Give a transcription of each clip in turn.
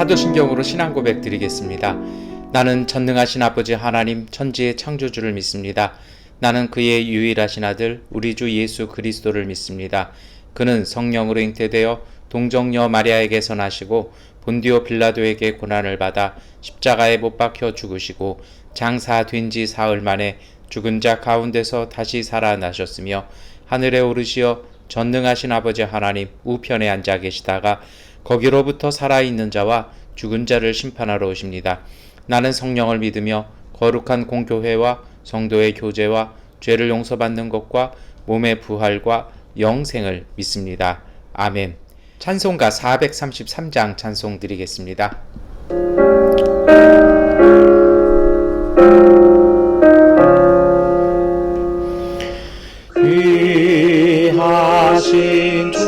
사도신경으로 신앙 고백 드리겠습니다. 나는 전능하신 아버지 하나님 천지의 창조주를 믿습니다. 나는 그의 유일하신 아들 우리 주 예수 그리스도를 믿습니다. 그는 성령으로 잉태되어 동정녀 마리아에게서 나시고 본디오 빌라도에게 고난을 받아 십자가에 못 박혀 죽으시고 장사된 지 사흘 만에 죽은 자 가운데서 다시 살아나셨으며 하늘에 오르시어 전능하신 아버지 하나님 우편에 앉아 계시다가 거기로부터 살아있는 자와 죽은 자를 심판하러 오십니다. 나는 성령을 믿으며 거룩한 공교회와 성도의 교제와 죄를 용서받는 것과 몸의 부활과 영생을 믿습니다. 아멘. 찬송가 433장 찬송 드리겠습니다. 귀하신 주여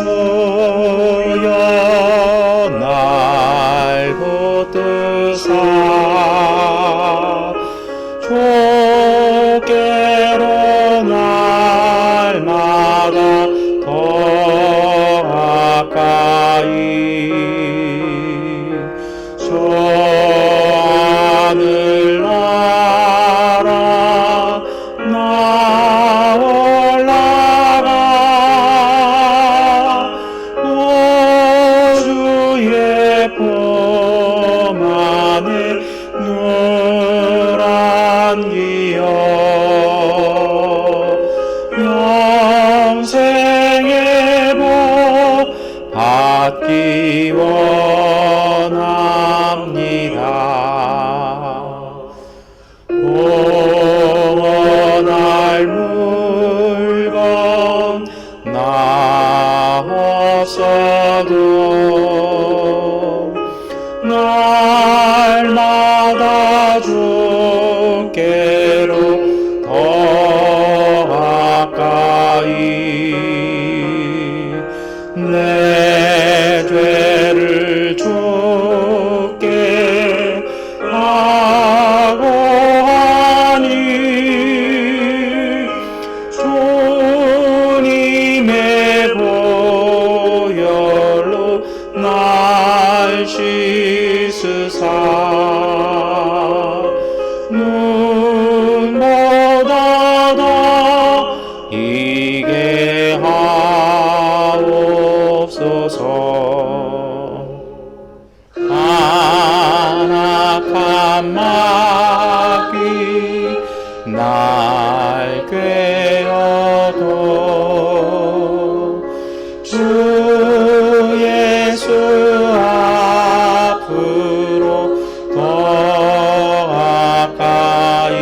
날 붙드사 주께로 날마다 더 가까이 저 하늘나라 나 올라가 우주의 품 안에 누를 안기어 영생의 복 받기 원합니다. 원할 물건 나 없어도 날마다 주께로 더 가까이 내 죄를 주께 하고 하니 주님의 보혈로 날 씻으사 눈보다 더 이게 하옵소서. 안악한 마귀 날 꿰어도 주 예수 앞으로 더 가까이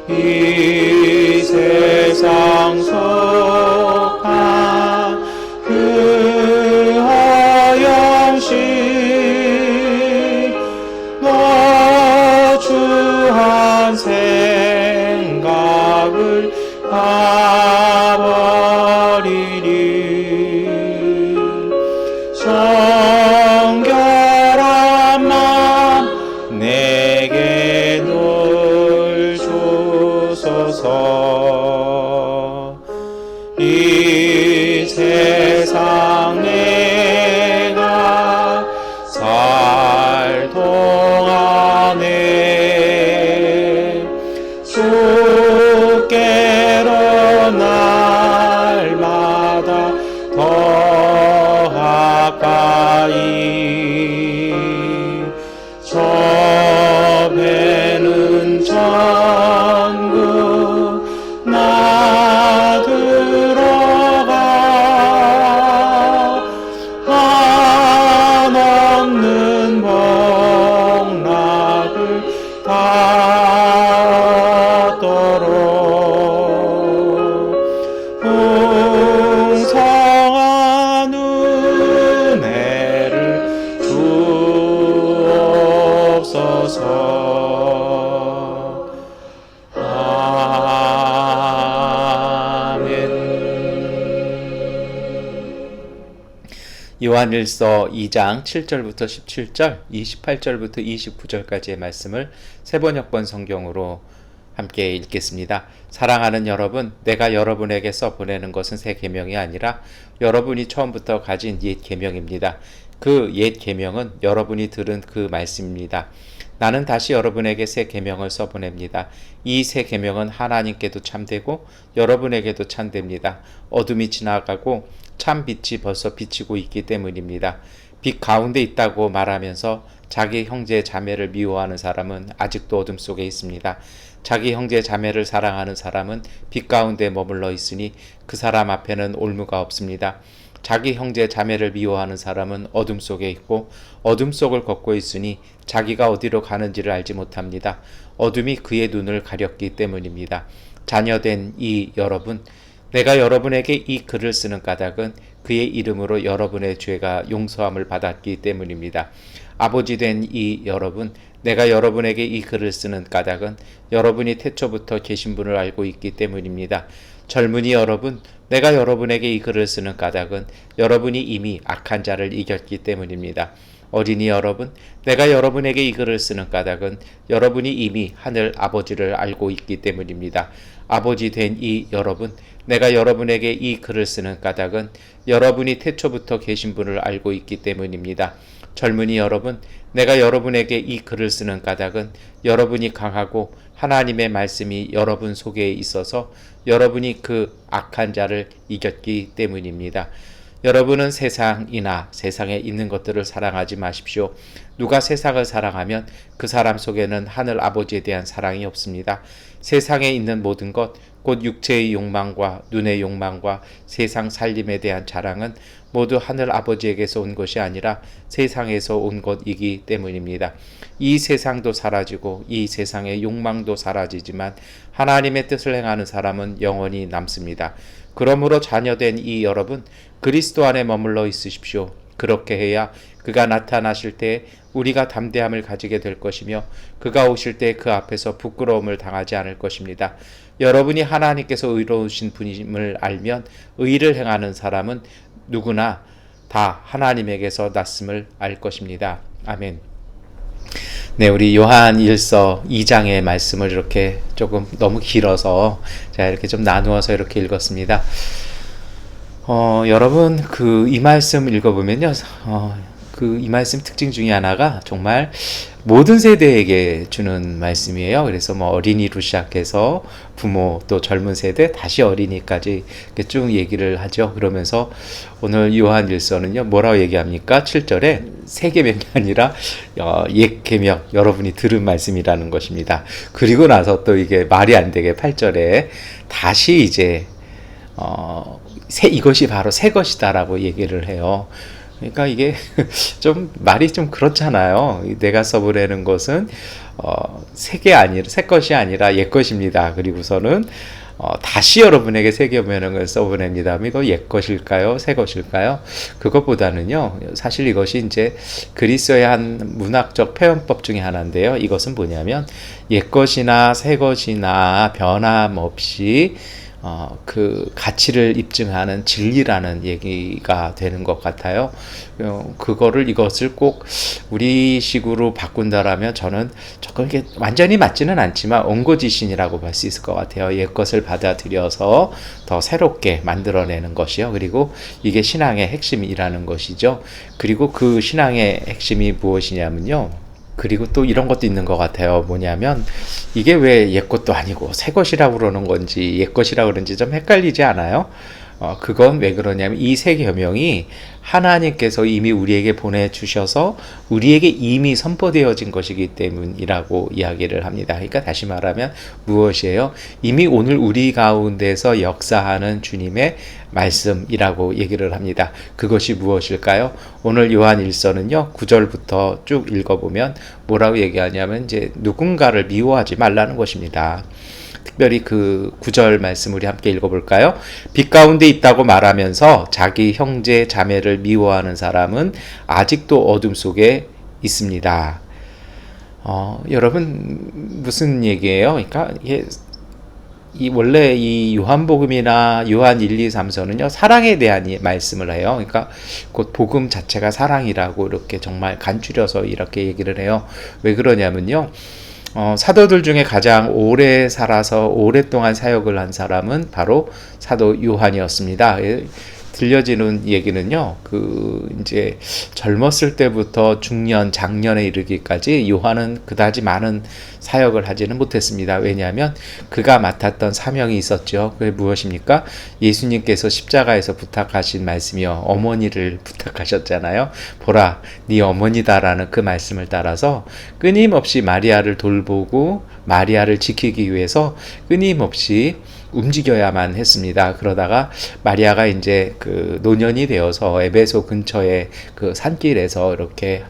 이 세상 속한 그 허영심 거추한 생각을 가버리리 정결한 맘 내게 늘 주소서. 이 세상 내가 살 동안에 주께로 날마다 더 가까이 저 배는 천국 나 들어가 한없는 복락을 받도록 풍성한 은혜를 주옵소서. 요한일서 2장 7절부터 17절, 28절부터 29절까지의 말씀을 세번역번 성경으로 함께 읽겠습니다. 사랑하는 여러분, 내가 여러분에게서 보내는 것은 새 계명이 아니라 여러분이 처음부터 가진 옛 계명입니다. 그 옛 계명은 여러분이 들은 그 말씀입니다. 나는 다시 여러분에게 새 계명을 써보냅니다. 이 새 계명은 하나님께도 참되고 여러분에게도 참됩니다. 어둠이 지나가고 참 빛이 벌써 비치고 있기 때문입니다. 빛 가운데 있다고 말하면서 자기 형제 자매를 미워하는 사람은 아직도 어둠 속에 있습니다. 자기 형제 자매를 사랑하는 사람은 빛 가운데 머물러 있으니 그 사람 앞에는 올무가 없습니다. 자기 형제 자매를 미워하는 사람은 어둠 속에 있고 어둠 속을 걷고 있으니 자기가 어디로 가는지를 알지 못합니다. 어둠이 그의 눈을 가렸기 때문입니다. 자녀된 이 여러분, 내가 여러분에게 이 글을 쓰는 까닭은 그의 이름으로 여러분의 죄가 용서함을 받았기 때문입니다. 아버지 된 이 여러분, 내가 여러분에게 이 글을 쓰는 까닭은 여러분이 태초부터 계신 분을 알고 있기 때문입니다. 젊은이 여러분, 내가 여러분에게 이 글을 쓰는 까닭은 여러분이 이미 악한 자를 이겼기 때문입니다. 어린이 여러분, 내가 여러분에게 이 글을 쓰는 까닭은 여러분이 이미 하늘 아버지를 알고 있기 때문입니다. 아버지 된 이 여러분, 내가 여러분에게 이 글을 쓰는 까닭은 여러분이 태초부터 계신 분을 알고 있기 때문입니다. 젊은이 여러분, 내가 여러분에게 이 글을 쓰는 까닭은 여러분이 강하고 하나님의 말씀이 여러분 속에 있어서 여러분이 그 악한 자를 이겼기 때문입니다. 여러분은 세상이나 세상에 있는 것들을 사랑하지 마십시오. 누가 세상을 사랑하면 그 사람 속에는 하늘 아버지에 대한 사랑이 없습니다. 세상에 있는 모든 것, 곧 육체의 욕망과 눈의 욕망과 세상 살림에 대한 자랑은 모두 하늘 아버지에게서 온 것이 아니라 세상에서 온 것이기 때문입니다. 이 세상도 사라지고 이 세상의 욕망도 사라지지만 하나님의 뜻을 행하는 사람은 영원히 남습니다. 그러므로 자녀된 이 여러분, 그리스도 안에 머물러 있으십시오. 그렇게 해야 그가 나타나실 때 우리가 담대함을 가지게 될 것이며 그가 오실 때 그 앞에서 부끄러움을 당하지 않을 것입니다. 여러분이 하나님께서 의로우신 분임을 알면 의를 행하는 사람은 누구나 다 하나님에게서 났음을 알 것입니다. 아멘. 네, 우리 요한 1서 2장의 말씀을 이렇게 조금 너무 길어서 제가 이렇게 좀 나누어서 이렇게 읽었습니다. 여러분 이 말씀 읽어보면요, 이 말씀 특징 중에 하나가 정말 모든 세대에게 주는 말씀이에요. 그래서 어린이로 시작해서 부모 또 젊은 세대 다시 어린이까지 이렇게 쭉 얘기를 하죠. 그러면서 오늘 요한 1서는요 뭐라고 얘기합니까? 7절에 새 계명이 아니라 옛 계명, 여러분이 들은 말씀이라는 것입니다. 그리고 나서 또 이게 말이 안 되게 8절에 다시 이제 이것이 바로 새 것이다라고 얘기를 해요. 그러니까 이게 좀 말이 좀 그렇잖아요. 내가 써보려는 것은 새 것이 아니라 옛 것입니다. 그리고서는 다시 여러분에게 새 계명을 써보냅니다. 이거 옛 것일까요? 새 것일까요? 그것보다는요, 사실 이것이 이제 그리스어의 한 문학적 표현법 중에 하나인데요. 이것은 뭐냐면 옛 것이나 새 것이나 변함없이 그 가치를 입증하는 진리라는 얘기가 되는 것 같아요. 이것을 꼭 우리식으로 바꾼다라면 저는 조금 이게 완전히 맞지는 않지만 옹고지신이라고 볼 수 있을 것 같아요. 옛 것을 받아들여서 더 새롭게 만들어내는 것이요. 그리고 이게 신앙의 핵심이라는 것이죠. 그리고 그 신앙의 핵심이 무엇이냐면요, 그리고 또 이런 것도 있는 것 같아요. 뭐냐면 이게 왜 옛 것도 아니고 새 것이라고 그러는 건지 옛 것이라고 그러는지 좀 헷갈리지 않아요? 그건 왜 그러냐면 이 새 계명이 하나님께서 이미 우리에게 보내주셔서 우리에게 이미 선포되어진 것이기 때문이라고 이야기를 합니다. 그러니까 다시 말하면 무엇이에요? 이미 오늘 우리 가운데서 역사하는 주님의 말씀이라고 얘기를 합니다. 그것이 무엇일까요? 오늘 요한 1서는요 9절부터 쭉 읽어보면 뭐라고 얘기하냐면 이제 누군가를 미워하지 말라는 것입니다. 특별히 그 9절 말씀 우리 함께 읽어볼까요? 빛 가운데 있다고 말하면서 자기 형제 자매를 미워하는 사람은 아직도 어둠 속에 있습니다. 여러분 무슨 얘기예요? 그러니까 원래 이 요한복음이나 요한 1, 2, 3서는요 사랑에 대한 말씀을 해요. 그러니까 곧 복음 자체가 사랑이라고 이렇게 정말 간추려서 이렇게 얘기를 해요. 왜 그러냐면요, 사도들 중에 가장 오래 살아서 오랫동안 사역을 한 사람은 바로 사도 요한이었습니다. 들려지는 얘기는요, 이제 젊었을 때부터 중년, 장년에 이르기까지 요한은 그다지 많은 사역을 하지는 못했습니다. 왜냐하면 그가 맡았던 사명이 있었죠. 그게 무엇입니까? 예수님께서 십자가에서 부탁하신 말씀이요, 어머니를 부탁하셨잖아요. 보라, 네 어머니다라는 그 말씀을 따라서 끊임없이 마리아를 돌보고 마리아를 지키기 위해서 끊임없이 움직여야만 했습니다. 그러다가 마리아가 이제 그 노년이 되어서 에베소 근처의 그 산길에서 이렇게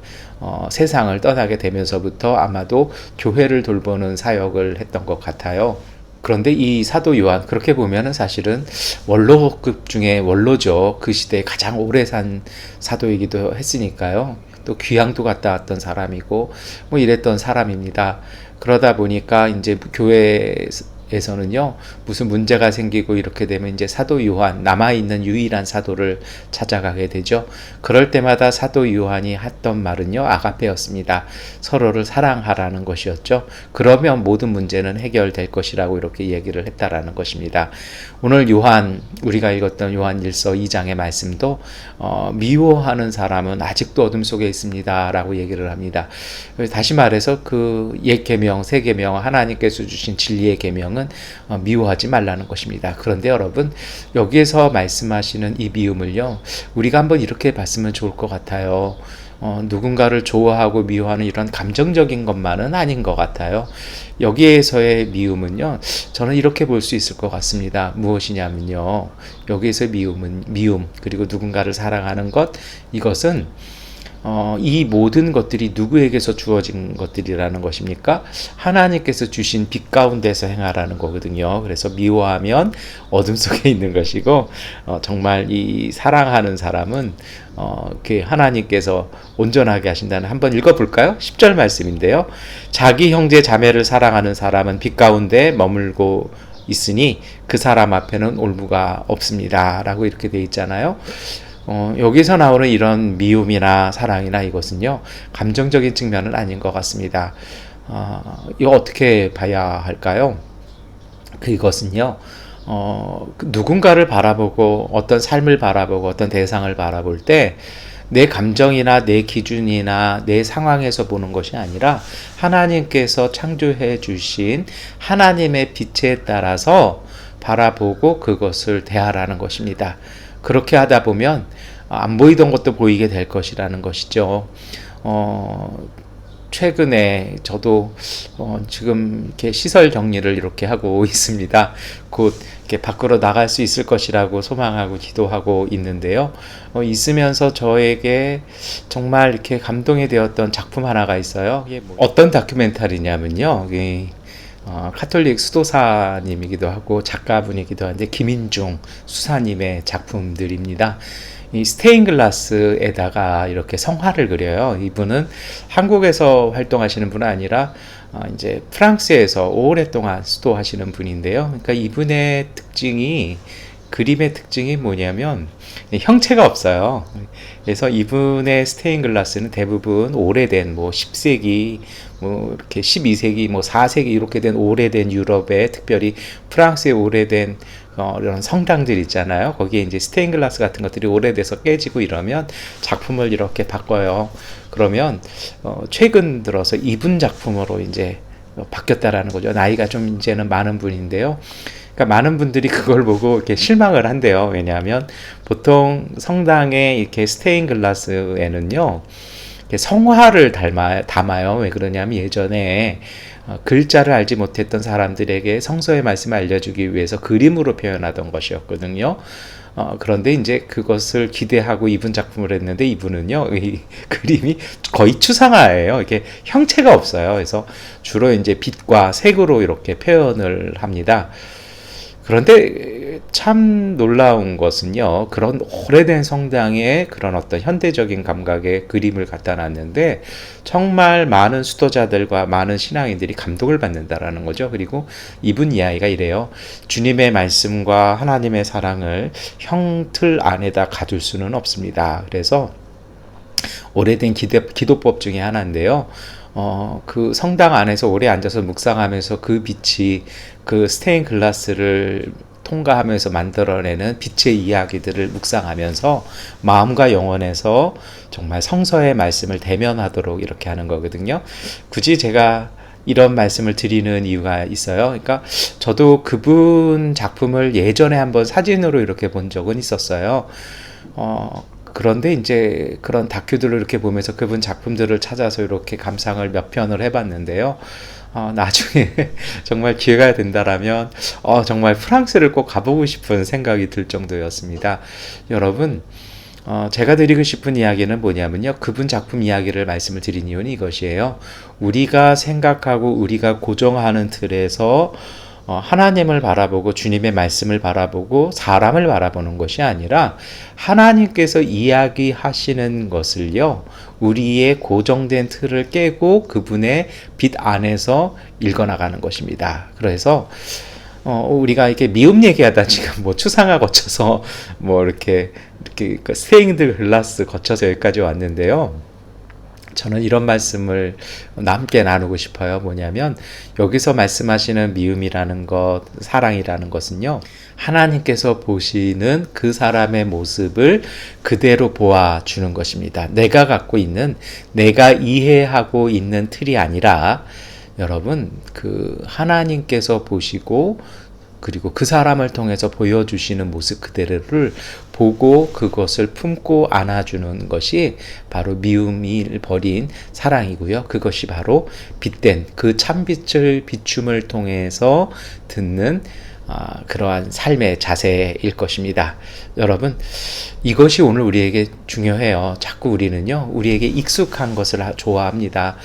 세상을 떠나게 되면서부터 아마도 교회를 돌보는 사역을 했던 것 같아요. 그런데 이 사도 요한, 그렇게 보면은 사실은 원로급 중에 원로죠. 그 시대에 가장 오래 산 사도이기도 했으니까요. 또 귀향도 갔다 왔던 사람이고 뭐 이랬던 사람입니다. 그러다 보니까 이제 교회에서는요, 무슨 문제가 생기고 이렇게 되면 이제 사도 요한, 남아있는 유일한 사도를 찾아가게 되죠. 그럴 때마다 사도 요한이 했던 말은요, 아가페였습니다. 서로를 사랑하라는 것이었죠. 그러면 모든 문제는 해결될 것이라고 이렇게 얘기를 했다라는 것입니다. 오늘 우리가 읽었던 요한일서 2장의 말씀도 미워하는 사람은 아직도 어둠 속에 있습니다 라고 얘기를 합니다. 다시 말해서 그 옛 계명, 새 계명, 하나님께서 주신 진리의 계명은 미워하지 말라는 것입니다. 그런데 여러분, 여기에서 말씀하시는 이 미움을요, 우리가 한번 이렇게 봤으면 좋을 것 같아요. 누군가를 좋아하고 미워하는 이런 감정적인 것만은 아닌 것 같아요. 여기에서의 미움은요, 저는 이렇게 볼 수 있을 것 같습니다. 무엇이냐면요, 여기에서의 미움, 그리고 누군가를 사랑하는 것, 이것은 이 모든 것들이 누구에게서 주어진 것들이라는 것입니까? 하나님께서 주신 빛 가운데서 행하라는 거거든요. 그래서 미워하면 어둠 속에 있는 것이고, 정말 이 사랑하는 사람은 하나님께서 온전하게 하신다는, 한번 읽어볼까요? 10절 말씀인데요. 자기 형제 자매를 사랑하는 사람은 빛 가운데 머물고 있으니 그 사람 앞에는 올무가 없습니다 라고 이렇게 돼 있잖아요. 여기서 나오는 이런 미움이나 사랑이나 이것은요, 감정적인 측면은 아닌 것 같습니다. 이거 어떻게 봐야 할까요? 그것은요, 누군가를 바라보고 어떤 삶을 바라보고 어떤 대상을 바라볼 때 내 감정이나 내 기준이나 내 상황에서 보는 것이 아니라 하나님께서 창조해 주신 하나님의 빛에 따라서 바라보고 그것을 대하라는 것입니다. 그렇게 하다 보면 안 보이던 것도 보이게 될 것이라는 것이죠. 최근에 저도 지금 이렇게 시설 정리를 이렇게 하고 있습니다. 곧 이렇게 밖으로 나갈 수 있을 것이라고 소망하고 기도하고 있는데요. 있으면서 저에게 정말 이렇게 감동이 되었던 작품 하나가 있어요. 이게 어떤 다큐멘터리냐면요, 카톨릭 수도사님이기도 하고 작가분이기도 한데 김인중 수사님의 작품들입니다. 이 스테인글라스에다가 이렇게 성화를 그려요. 이분은 한국에서 활동하시는 분은 아니라 이제 프랑스에서 오랫동안 수도하시는 분인데요. 그러니까 이분의 그림의 특징이 뭐냐면 형체가 없어요. 그래서 이분의 스테인글라스는 대부분 오래된 10세기, 이렇게 12세기, 4세기 이렇게 된 오래된 유럽의, 특별히 프랑스의 오래된 이런 성당들 있잖아요. 거기에 이제 스테인글라스 같은 것들이 오래돼서 깨지고 이러면 작품을 이렇게 바꿔요. 그러면 최근 들어서 이분 작품으로 이제 바뀌었다라는 거죠. 나이가 좀 이제는 많은 분인데요. 그러니까 많은 분들이 그걸 보고 이렇게 실망을 한대요. 왜냐하면 보통 성당에 이렇게 스테인글라스에는요, 성화를 담아요. 왜 그러냐면 예전에 글자를 알지 못했던 사람들에게 성서의 말씀을 알려주기 위해서 그림으로 표현하던 것이었거든요. 그런데 이제 그것을 기대하고 이분 작품을 했는데, 이분은요, 이 그림이 거의 추상화예요. 이게 형체가 없어요. 그래서 주로 이제 빛과 색으로 이렇게 표현을 합니다. 그런데 참 놀라운 것은요, 그런 오래된 성당에 그런 어떤 현대적인 감각의 그림을 갖다 놨는데 정말 많은 수도자들과 많은 신앙인들이 감동을 받는다라는 거죠. 그리고 이분 이야기가 이래요. 주님의 말씀과 하나님의 사랑을 형틀 안에다 가둘 수는 없습니다. 그래서 오래된 기도법 중에 하나인데요. 그 성당 안에서 오래 앉아서 묵상하면서 그 빛이 그 스테인 글라스를 통과하면서 만들어내는 빛의 이야기들을 묵상하면서 마음과 영혼에서 정말 성서의 말씀을 대면하도록 이렇게 하는 거거든요. 굳이 제가 이런 말씀을 드리는 이유가 있어요. 그러니까 저도 그분 작품을 예전에 한번 사진으로 이렇게 본 적은 있었어요. 그런데 이제 그런 다큐들을 이렇게 보면서 그분 작품들을 찾아서 이렇게 감상을 몇 편을 해봤는데요. 나중에 정말 기회가 된다라면 정말 프랑스를 꼭 가보고 싶은 생각이 들 정도였습니다. 여러분, 제가 드리고 싶은 이야기는 뭐냐면요. 그분 작품 이야기를 말씀을 드린 이유는 이것이에요. 우리가 생각하고 우리가 고정하는 틀에서 하나님을 바라보고 주님의 말씀을 바라보고 사람을 바라보는 것이 아니라 하나님께서 이야기하시는 것을요. 우리의 고정된 틀을 깨고 그분의 빛 안에서 읽어나가는 것입니다. 그래서 우리가 이렇게 미음 얘기하다 지금 뭐 추상화 거쳐서 뭐 이렇게 스테인드 글라스 거쳐서 여기까지 왔는데요. 저는 이런 말씀을 함께 나누고 싶어요. 뭐냐면 여기서 말씀하시는 미움이라는 것, 사랑이라는 것은요. 하나님께서 보시는 그 사람의 모습을 그대로 보아주는 것입니다. 내가 갖고 있는, 내가 이해하고 있는 틀이 아니라 여러분, 그 하나님께서 보시고 그리고 그 사람을 통해서 보여주시는 모습 그대로를 보고 그것을 품고 안아주는 것이 바로 미움을 버린 사랑이고요. 그것이 바로 빛된 그 참빛을 비춤을 통해서 듣는 그러한 삶의 자세일 것입니다. 여러분, 이것이 오늘 우리에게 중요해요. 자꾸 우리는요, 우리에게 익숙한 것을 좋아합니다.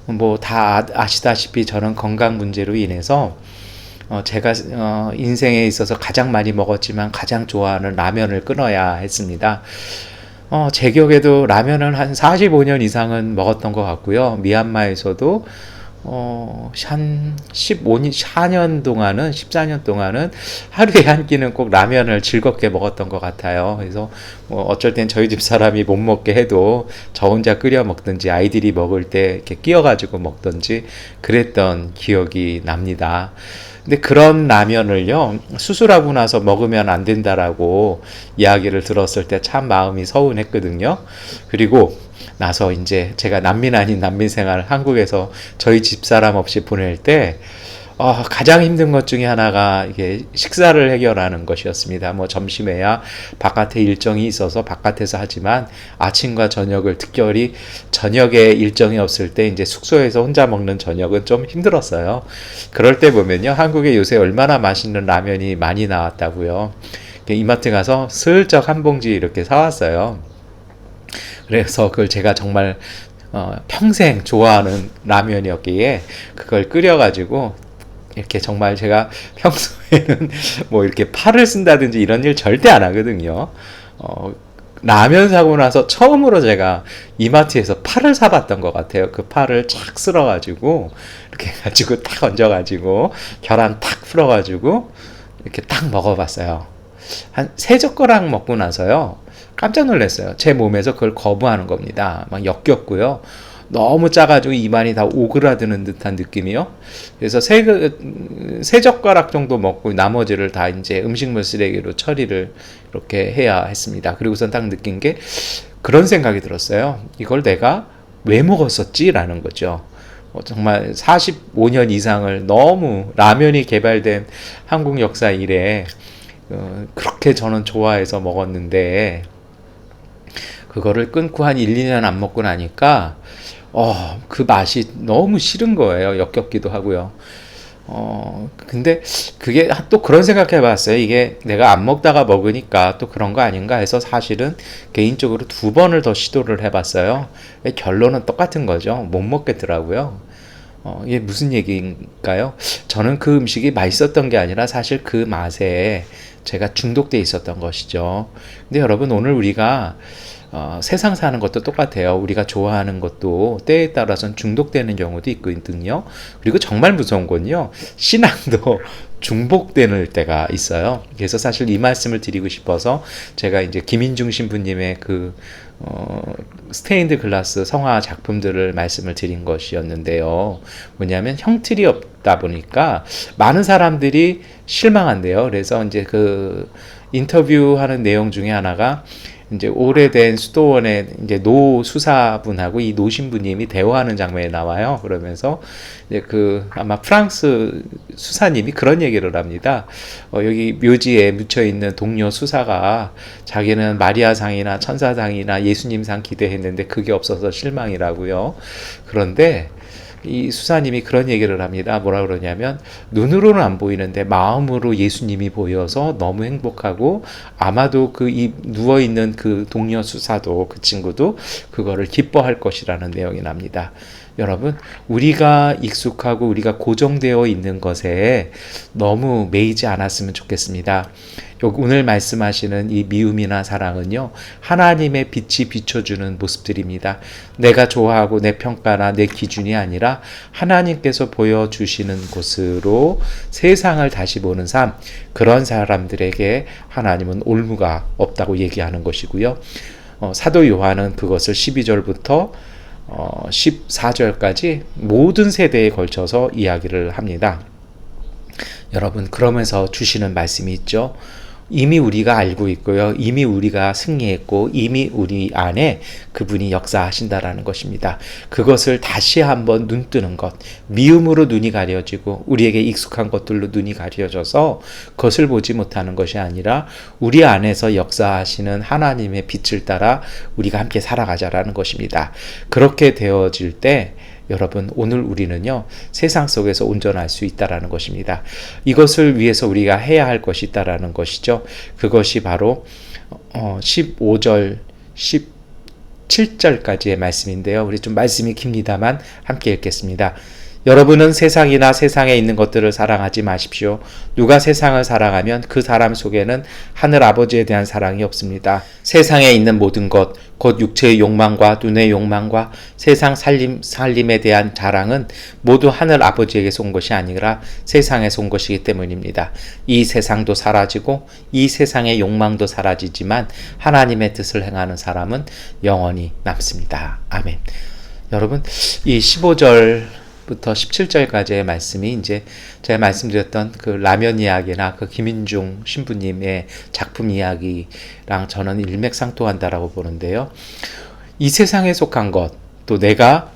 뭐 다 아시다시피 저는 건강 문제로 인해서 제가 인생에 있어서 가장 많이 먹었지만 가장 좋아하는 라면을 끊어야 했습니다. 제 기억에도 라면을 한 45년 이상은 먹었던 것 같고요. 미얀마에서도 한 14년 동안은 하루에 한 끼는 꼭 라면을 즐겁게 먹었던 것 같아요. 그래서 어쩔 땐 저희 집 사람이 못 먹게 해도 저 혼자 끓여 먹든지 아이들이 먹을 때 이렇게 끼워가지고 먹든지 그랬던 기억이 납니다. 근데 그런 라면을요, 수술하고 나서 먹으면 안 된다라고 이야기를 들었을 때 참 마음이 서운했거든요. 그리고 나서 이제 제가 난민 아닌 난민 생활 한국에서 저희 집사람 없이 보낼 때 가장 힘든 것 중에 하나가 이게 식사를 해결하는 것이었습니다. 뭐 점심에야 바깥에 일정이 있어서 바깥에서 하지만 아침과 저녁을 특별히 저녁에 일정이 없을 때 이제 숙소에서 혼자 먹는 저녁은 좀 힘들었어요. 그럴 때 보면요, 한국에 요새 얼마나 맛있는 라면이 많이 나왔다고요. 이마트 가서 슬쩍 한 봉지 이렇게 사왔어요. 그래서 그걸 제가 정말 평생 좋아하는 라면이었기에 그걸 끓여가지고 이렇게 정말 제가 평소에는 뭐 이렇게 팔을 쓴다든지 이런 일 절대 안 하거든요. 라면 사고 나서 처음으로 제가 이마트에서 파를 사봤던 것 같아요. 그 파를 착 쓸어가지고 이렇게 해가지고 딱 얹어가지고 계란 탁 풀어가지고 이렇게 딱 먹어봤어요. 한 3젓가락 먹고 나서요, 깜짝 놀랐어요. 제 몸에서 그걸 거부하는 겁니다. 막 역겹고요. 너무 짜가지고 입안이 다 오그라드는 듯한 느낌이요. 그래서 세 젓가락 정도 먹고 나머지를 다 이제 음식물 쓰레기로 처리를 이렇게 해야 했습니다. 그리고선 딱 느낀 게 그런 생각이 들었어요. 이걸 내가 왜 먹었었지? 라는 거죠. 정말 45년 이상을 너무 라면이 개발된 한국 역사 이래 그렇게 저는 좋아해서 먹었는데 그거를 끊고 한 1, 2년 안 먹고 나니까 그 맛이 너무 싫은 거예요. 역겹기도 하고요. 근데 그게 또 그런 생각해 봤어요. 이게 내가 안 먹다가 먹으니까 또 그런 거 아닌가 해서 사실은 개인적으로 2번을 더 시도를 해 봤어요. 결론은 똑같은 거죠. 못 먹겠더라고요. 이게 무슨 얘기인가요? 저는 그 음식이 맛있었던 게 아니라 사실 그 맛에 제가 중독돼 있었던 것이죠. 근데 여러분, 오늘 우리가 세상 사는 것도 똑같아요. 우리가 좋아하는 것도 때에 따라서는 중독되는 경우도 있거든요. 그리고 정말 무서운 건요, 신앙도 중복되는 때가 있어요. 그래서 사실 이 말씀을 드리고 싶어서 제가 이제 김인중 신부님의 스테인드 글라스 성화 작품들을 말씀을 드린 것이었는데요. 뭐냐면 형틀이 없다 보니까 많은 사람들이 실망한대요. 그래서 이제 인터뷰하는 내용 중에 하나가 이제 오래된 수도원의 이제 노 수사분하고 이 노 신부님이 대화하는 장면이 나와요. 그러면서 이제 아마 프랑스 수사님이 그런 얘기를 합니다. 여기 묘지에 묻혀 있는 동료 수사가 자기는 마리아상이나 천사상이나 예수님상 기대했는데 그게 없어서 실망이라고요. 그런데 이 수사님이 그런 얘기를 합니다. 뭐라 그러냐면 눈으로는 안 보이는데 마음으로 예수님이 보여서 너무 행복하고 아마도 이 누워있는 그 동료 수사도 그 친구도 그거를 기뻐할 것이라는 내용이 납니다. 여러분, 우리가 익숙하고 우리가 고정되어 있는 것에 너무 매이지 않았으면 좋겠습니다. 오늘 말씀하시는 이 미움이나 사랑은요, 하나님의 빛이 비춰주는 모습들입니다. 내가 좋아하고 내 평가나 내 기준이 아니라 하나님께서 보여주시는 곳으로 세상을 다시 보는 삶, 그런 사람들에게 하나님은 올무가 없다고 얘기하는 것이고요. 사도 요한은 그것을 12절부터 14절까지 모든 세대에 걸쳐서 이야기를 합니다. 여러분, 그러면서 주시는 말씀이 있죠. 이미 우리가 알고 있고요. 이미 우리가 승리했고 이미 우리 안에 그분이 역사하신다라는 것입니다. 그것을 다시 한번 눈 뜨는 것, 미움으로 눈이 가려지고 우리에게 익숙한 것들로 눈이 가려져서 그것을 보지 못하는 것이 아니라 우리 안에서 역사하시는 하나님의 빛을 따라 우리가 함께 살아가자라는 것입니다. 그렇게 되어질 때 여러분, 오늘 우리는요, 세상 속에서 온전할 수 있다라는 것입니다. 이것을 위해서 우리가 해야 할 것이 있다라는 것이죠. 그것이 바로 15절, 17절까지의 말씀인데요. 우리 좀 말씀이 깁니다만 함께 읽겠습니다. 여러분은 세상이나 세상에 있는 것들을 사랑하지 마십시오. 누가 세상을 사랑하면 그 사람 속에는 하늘 아버지에 대한 사랑이 없습니다. 세상에 있는 모든 것, 곧 육체의 욕망과 눈의 욕망과 세상 살림에 대한 자랑은 모두 하늘 아버지에게서 온 것이 아니라 세상에서 온 것이기 때문입니다. 이 세상도 사라지고 이 세상의 욕망도 사라지지만 하나님의 뜻을 행하는 사람은 영원히 남습니다. 아멘. 여러분, 이 15절 부터 17절까지의 말씀이 이제 제가 말씀드렸던 그 라면 이야기나 그 김인중 신부님의 작품 이야기랑 저는 일맥상통한다라고 보는데요. 이 세상에 속한 것, 또 내가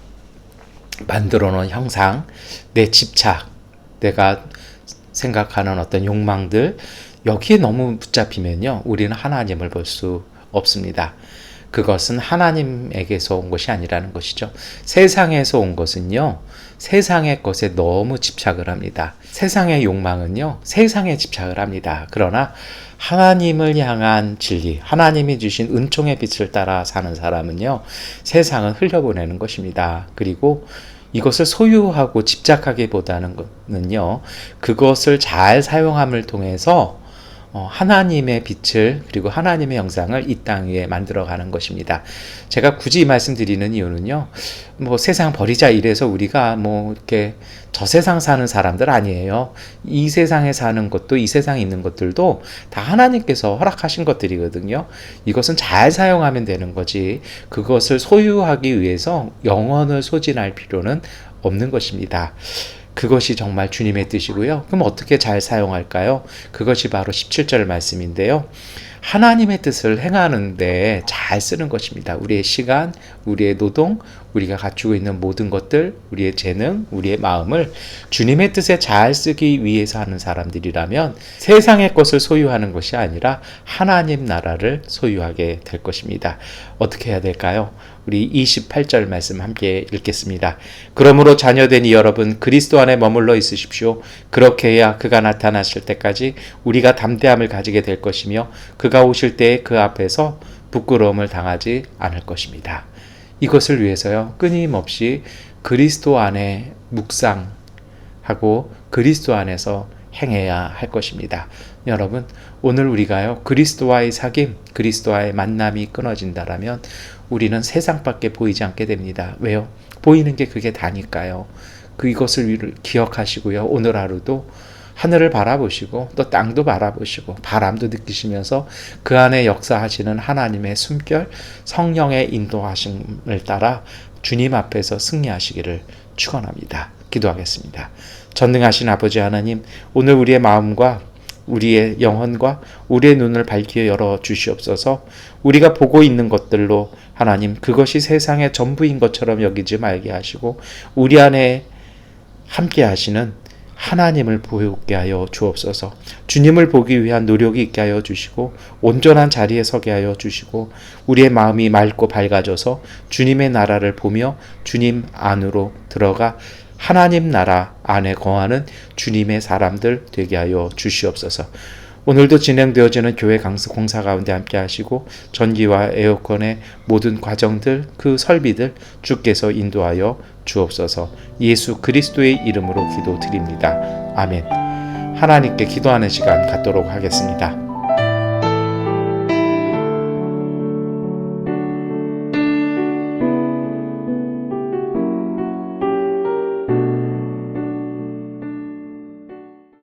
만들어 놓은 형상, 내 집착, 내가 생각하는 어떤 욕망들, 여기에 너무 붙잡히면요, 우리는 하나님을 볼 수 없습니다. 그것은 하나님에게서 온 것이 아니라는 것이죠. 세상에서 온 것은요, 세상의 것에 너무 집착을 합니다. 세상의 욕망은요, 세상에 집착을 합니다. 그러나 하나님을 향한 진리, 하나님이 주신 은총의 빛을 따라 사는 사람은요, 세상을 흘려보내는 것입니다. 그리고 이것을 소유하고 집착하기보다는요, 그것을 잘 사용함을 통해서 하나님의 빛을 그리고 하나님의 형상을 이 땅 위에 만들어가는 것입니다. 제가 굳이 이 말씀드리는 이유는요, 세상 버리자 이래서 우리가 이렇게 저 세상 사는 사람들 아니에요. 이 세상에 사는 것도 이 세상에 있는 것들도 다 하나님께서 허락하신 것들이거든요. 이것은 잘 사용하면 되는 거지 그것을 소유하기 위해서 영혼을 소진할 필요는 없는 것입니다. 그것이 정말 주님의 뜻이고요. 그럼 어떻게 잘 사용할까요? 그것이 바로 17절 말씀인데요. 하나님의 뜻을 행하는데 잘 쓰는 것입니다. 우리의 시간, 우리의 노동, 우리가 갖추고 있는 모든 것들, 우리의 재능, 우리의 마음을 주님의 뜻에 잘 쓰기 위해서 하는 사람들이라면 세상의 것을 소유하는 것이 아니라 하나님 나라를 소유하게 될 것입니다. 어떻게 해야 될까요? 우리 28절 말씀 함께 읽겠습니다. 그러므로 자녀되니 여러분 그리스도 안에 머물러 있으십시오. 그렇게 해야 그가 나타나실 때까지 우리가 담대함을 가지게 될 것이며 그가 오실 때에 그 앞에서 부끄러움을 당하지 않을 것입니다. 이것을 위해서요, 끊임없이 그리스도 안에 묵상하고 그리스도 안에서 행해야 할 것입니다. 여러분, 오늘 우리가요, 그리스도와의 사귐, 그리스도와의 만남이 끊어진다라면 우리는 세상밖에 보이지 않게 됩니다. 왜요? 보이는 게 그게 다니까요. 이것을 기억하시고요, 오늘 하루도 하늘을 바라보시고 또 땅도 바라보시고 바람도 느끼시면서 그 안에 역사하시는 하나님의 숨결, 성령의 인도하심을 따라 주님 앞에서 승리하시기를 축원합니다. 기도하겠습니다. 전능하신 아버지 하나님, 오늘 우리의 마음과 우리의 영혼과 우리의 눈을 밝히 열어 주시옵소서. 우리가 보고 있는 것들로 하나님, 그것이 세상의 전부인 것처럼 여기지 말게 하시고 우리 안에 함께 하시는 하나님을 보게 하여 주옵소서. 주님을 보기 위한 노력이 있게 하여 주시고 온전한 자리에 서게 하여 주시고 우리의 마음이 맑고 밝아져서 주님의 나라를 보며 주님 안으로 들어가 하나님 나라 안에 거하는 주님의 사람들 되게 하여 주시옵소서. 오늘도 진행되어지는 교회 공사 가운데 함께 하시고 전기와 에어컨의 모든 과정들, 그 설비들 주께서 인도하여 주옵소서. 예수 그리스도의 이름으로 기도드립니다. 아멘. 하나님께 기도하는 시간 갖도록 하겠습니다.